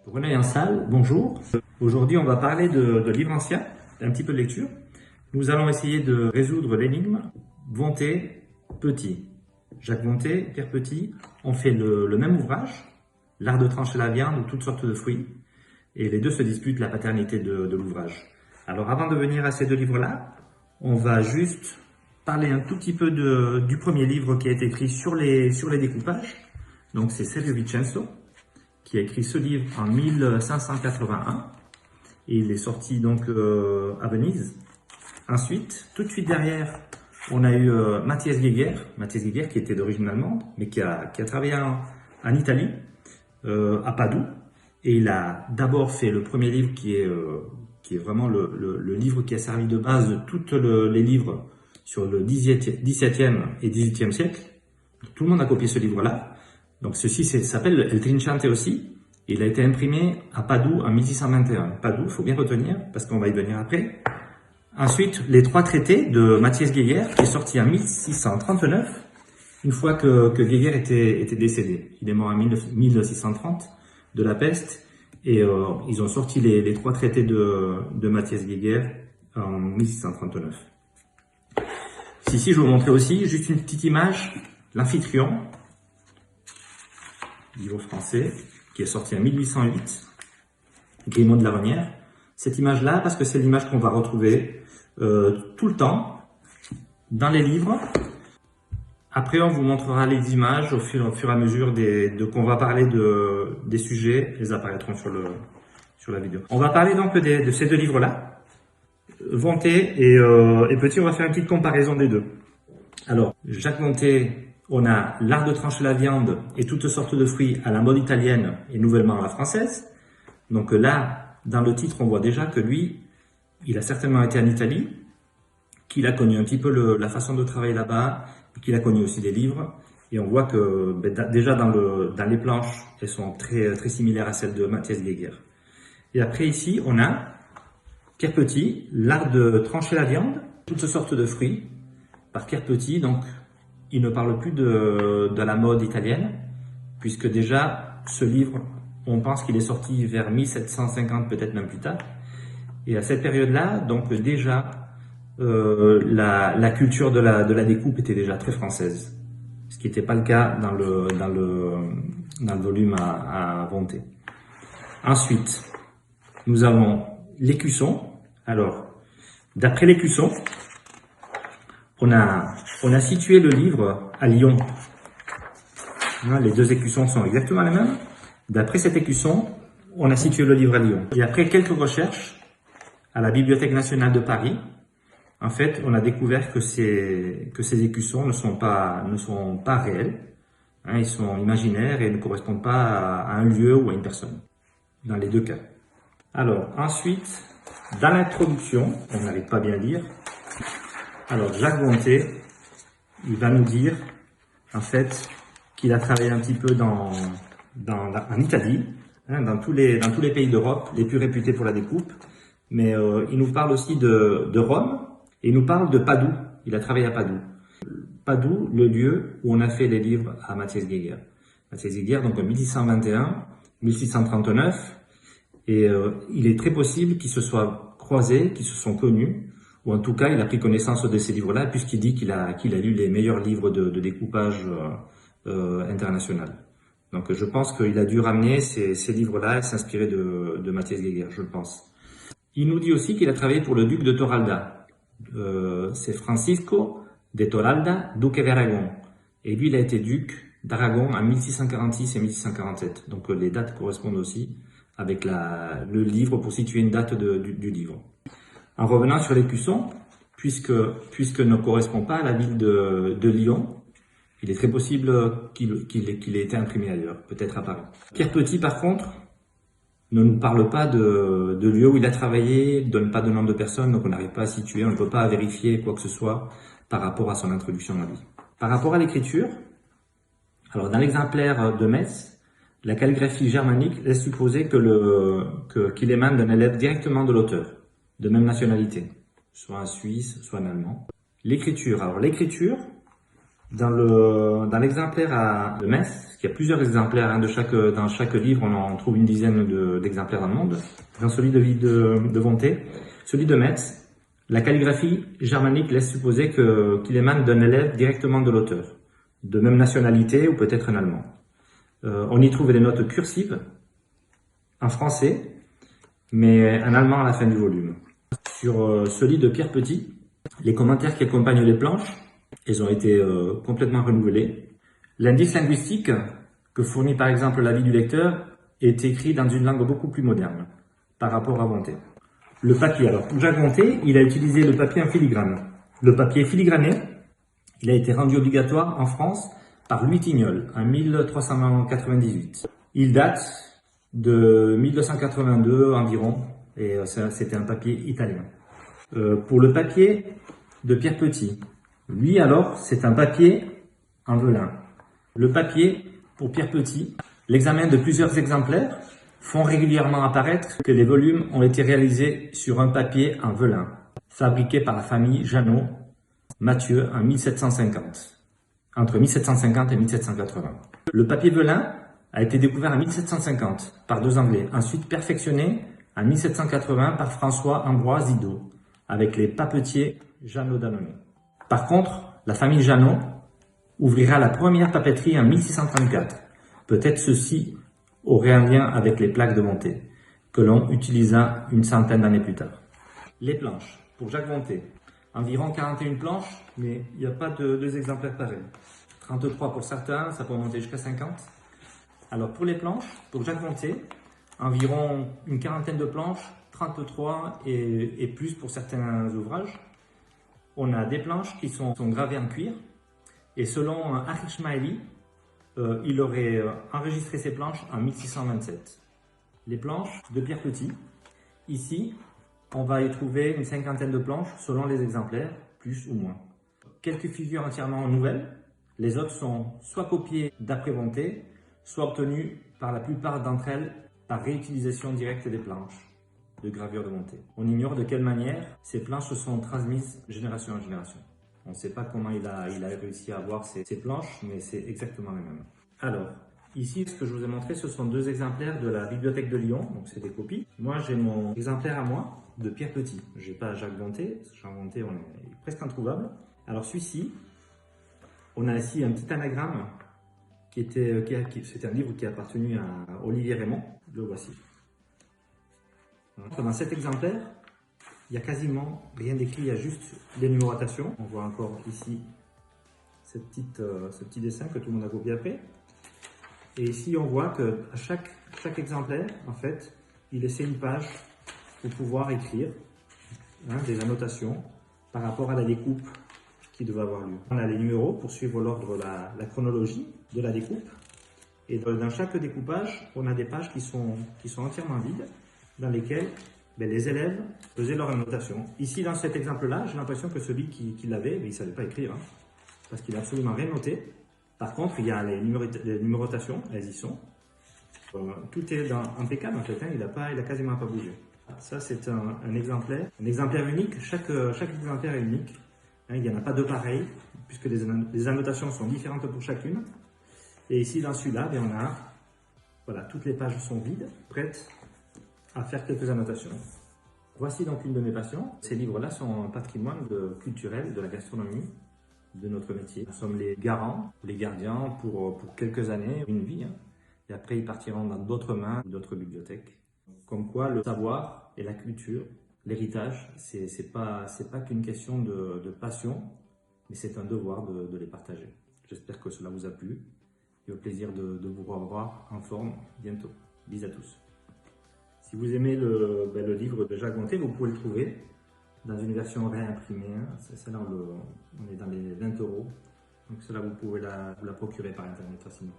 René en salle, bonjour. Aujourd'hui, on va parler de livres anciens, un petit peu de lecture. Nous allons essayer de résoudre l'énigme Vonté, Petit. Jacques Vonté, Pierre Petit ont fait le même ouvrage, L'art de trancher la viande ou toutes sortes de fruits, et les deux se disputent la paternité de l'ouvrage. Alors avant de venir à ces deux livres-là, on va juste parler un tout petit peu du premier livre qui a été écrit sur les découpages. Donc c'est Sergio Vincenzo, qui a écrit ce livre en 1581, et il est sorti donc à Venise. Ensuite, tout de suite derrière, on a eu Matthias Geiger qui était d'origine allemande, mais qui a travaillé en Italie, à Padoue, et il a d'abord fait le premier livre qui est vraiment le livre qui a servi de base de tous les livres sur le XVIIe et XVIIIe siècle. Tout le monde a copié ce livre-là. Donc ceci s'appelle El Trinchante aussi. Il a été imprimé à Padoue en 1621. Padoue, il faut bien retenir, parce qu'on va y venir après. Ensuite, les trois traités de Matthias Geiger, qui est sorti en 1639, une fois que Geiger était décédé. Il est mort en 1630 de la peste, et ils ont sorti les trois traités de Matthias Geiger en 1639. Ici, je vais vous montrer aussi juste une petite image, l'Amphitryon, livre français, qui est sorti en 1808, Grimod de la Renière. Cette image-là, parce que c'est l'image qu'on va retrouver tout le temps dans les livres. Après, on vous montrera les images au fur et à mesure qu'on va parler des sujets. Elles apparaîtront sur la vidéo. On va parler donc de ces deux livres-là, Vonté et Petit. On va faire une petite comparaison des deux. Alors, Jacques Vonté, on a L'art de trancher la viande et toutes sortes de fruits à la mode italienne et nouvellement à la française. Donc là, dans le titre, on voit déjà que lui, il a certainement été en Italie, qu'il a connu un petit peu la façon de travailler là-bas, qu'il a connu aussi des livres. Et on voit que déjà dans les planches, elles sont très, très similaires à celles de Matthias Geiger. Et après ici, on a Pierre Petit, L'art de trancher la viande, toutes sortes de fruits, par Pierre Petit. Donc, il ne parle plus de la mode italienne, puisque déjà, ce livre, on pense qu'il est sorti vers 1750, peut-être même plus tard. Et à cette période-là, donc déjà, la culture de la découpe était déjà très française, ce qui n'était pas le cas dans le volume à Vonté. Ensuite, nous avons l'écusson. Alors, d'après l'écusson, on a situé le livre à Lyon. Les deux écussons sont exactement les mêmes. D'après cet écusson, on a situé le livre à Lyon. Et après quelques recherches à la Bibliothèque nationale de Paris, en fait, on a découvert que ces écussons ne sont pas réels. Ils sont imaginaires et ne correspondent pas à un lieu ou à une personne, dans les deux cas. Alors, ensuite, dans l'introduction, on n'arrive pas bien à lire. Alors, Jacques Vonté, il va nous dire, en fait, qu'il a travaillé un petit peu en Italie, dans tous les pays d'Europe, les plus réputés pour la découpe. Mais il nous parle aussi de Rome, et il nous parle de Padoue. Il a travaillé à Padoue. Padoue, le lieu où on a fait les livres à Matthias Geiger. Matthias Geiger, donc en 1621, 1639, et il est très possible qu'ils se soient croisés, qu'ils se sont connus, ou en tout cas, il a pris connaissance de ces livres-là, puisqu'il dit qu'il a lu les meilleurs livres de découpage international. Donc je pense qu'il a dû ramener ces livres-là et s'inspirer de Matthias Geiger, je pense. Il nous dit aussi qu'il a travaillé pour le duc de Toralda. C'est Francisco de Toralda, duque d'Aragon. Et lui, il a été duc d'Aragon en 1646 et 1647. Donc les dates correspondent aussi avec le livre pour situer une date du livre. En revenant sur l'écusson, puisque ne correspond pas à la ville de Lyon, il est très possible qu'il ait été imprimé ailleurs, peut-être à Paris. Pierre Petit, par contre, ne nous parle pas de lieu où il a travaillé, ne donne pas de nom de personne, donc on n'arrive pas à situer, on ne peut pas vérifier quoi que ce soit par rapport à son introduction à lui. Par rapport à l'écriture, alors dans l'exemplaire de Metz, la calligraphie germanique laisse supposer qu'il émane d'un élève directement de l'auteur, de même nationalité, soit un Suisse, soit un Allemand. L'écriture, alors l'écriture, Dans l'exemplaire de Metz, parce qu'il y a plusieurs exemplaires dans chaque livre, on en trouve une dizaine d'exemplaires dans le monde. Dans celui de Ville de Vonté, celui de Metz, la calligraphie germanique laisse supposer qu'il émane d'un élève directement de l'auteur, de même nationalité ou peut-être un Allemand. On y trouve des notes cursives en français, mais en allemand à la fin du volume. Sur celui de Pierre Petit, les commentaires qui accompagnent les planches, ils ont été complètement renouvelés. L'indice linguistique que fournit par exemple l'avis du lecteur est écrit dans une langue beaucoup plus moderne par rapport à Vonté. Le papier, alors pour Jacques Vonté, il a utilisé le papier en filigrane. Le papier filigrané, il a été rendu obligatoire en France par Louis Tignol en 1398. Il date de 1282 environ, et c'était un papier italien. Pour le papier de Pierre Petit, lui alors, c'est un papier en velin. Le papier, pour Pierre Petit, l'examen de plusieurs exemplaires font régulièrement apparaître que les volumes ont été réalisés sur un papier en velin, fabriqué par la famille Jeannot Mathieu en 1750, entre 1750 et 1780. Le papier velin a été découvert en 1750 par deux Anglais, ensuite perfectionné en 1780 par François-Ambroise Didot, avec les papetiers Jeannot d'Annonay. Par contre, la famille Jeannot ouvrira la première papeterie en 1634. Peut-être ceci aurait un lien avec les plaques de Vonté, que l'on utilisa une centaine d'années plus tard. Les planches, pour Jacques Vonté, environ 41 planches, mais il n'y a pas deux exemplaires pareils. 33 pour certains, ça peut monter jusqu'à 50. Alors pour les planches, pour Jacques Vonté, environ une quarantaine de planches, 33 et plus pour certains ouvrages. On a des planches qui sont gravées en cuir, et selon Achille Schmaeli, il aurait enregistré ces planches en 1627. Les planches de Pierre Petit, ici, on va y trouver une cinquantaine de planches selon les exemplaires, plus ou moins. Quelques figures entièrement nouvelles, les autres sont soit copiées d'après Vonté, soit obtenues par la plupart d'entre elles par réutilisation directe des planches de gravure de Vonté. On ignore de quelle manière ces planches se sont transmises génération en génération. On ne sait pas comment il a réussi à avoir ces planches, mais c'est exactement les mêmes. Alors, ici, ce que je vous ai montré, ce sont deux exemplaires de la Bibliothèque de Lyon, donc c'est des copies. Moi, j'ai mon exemplaire à moi de Pierre Petit. Je n'ai pas Jacques Vonté, parce que Jacques Vonté, on est presque introuvable. Alors celui-ci, on a ici un petit anagramme c'était un livre qui a appartenu à Olivier Raymond. Le voici. Dans cet exemplaire, il n'y a quasiment rien d'écrit, il y a juste des numérotations. On voit encore ici ce petit dessin que tout le monde a copié après. Et ici, on voit qu'à chaque exemplaire, en fait, il laissait une page pour pouvoir écrire des annotations par rapport à la découpe qui devait avoir lieu. On a les numéros pour suivre l'ordre, la chronologie de la découpe. Et dans chaque découpage, on a des pages qui sont entièrement vides, dans lesquelles les élèves faisaient leur annotation. Ici, dans cet exemple-là, j'ai l'impression que celui qui l'avait, il ne savait pas écrire, parce qu'il n'a absolument rien noté. Par contre, il y a les numérotations, elles y sont. Tout est impeccable en fait, il a quasiment pas bougé. Ça, c'est un exemplaire unique. Chaque exemplaire est unique. Il n'y en a pas deux pareils, puisque les annotations sont différentes pour chacune. Et ici, dans celui-là, voilà, toutes les pages sont vides, prêtes à faire quelques annotations. Voici donc une de mes passions. Ces livres-là sont un patrimoine culturel de la gastronomie, de notre métier. Nous sommes les garants, les gardiens pour quelques années, une vie. Et après, ils partiront dans d'autres mains, d'autres bibliothèques. Comme quoi, le savoir et la culture, l'héritage, c'est pas qu'une question de passion, mais c'est un devoir de les partager. J'espère que cela vous a plu et au plaisir de vous revoir en forme bientôt. Bisous à tous. Si vous aimez le livre de Jacques Vonté, vous pouvez le trouver dans une version réimprimée. Celle-là, on est dans les 20 €. Donc cela, vous pouvez vous la procurer par internet facilement.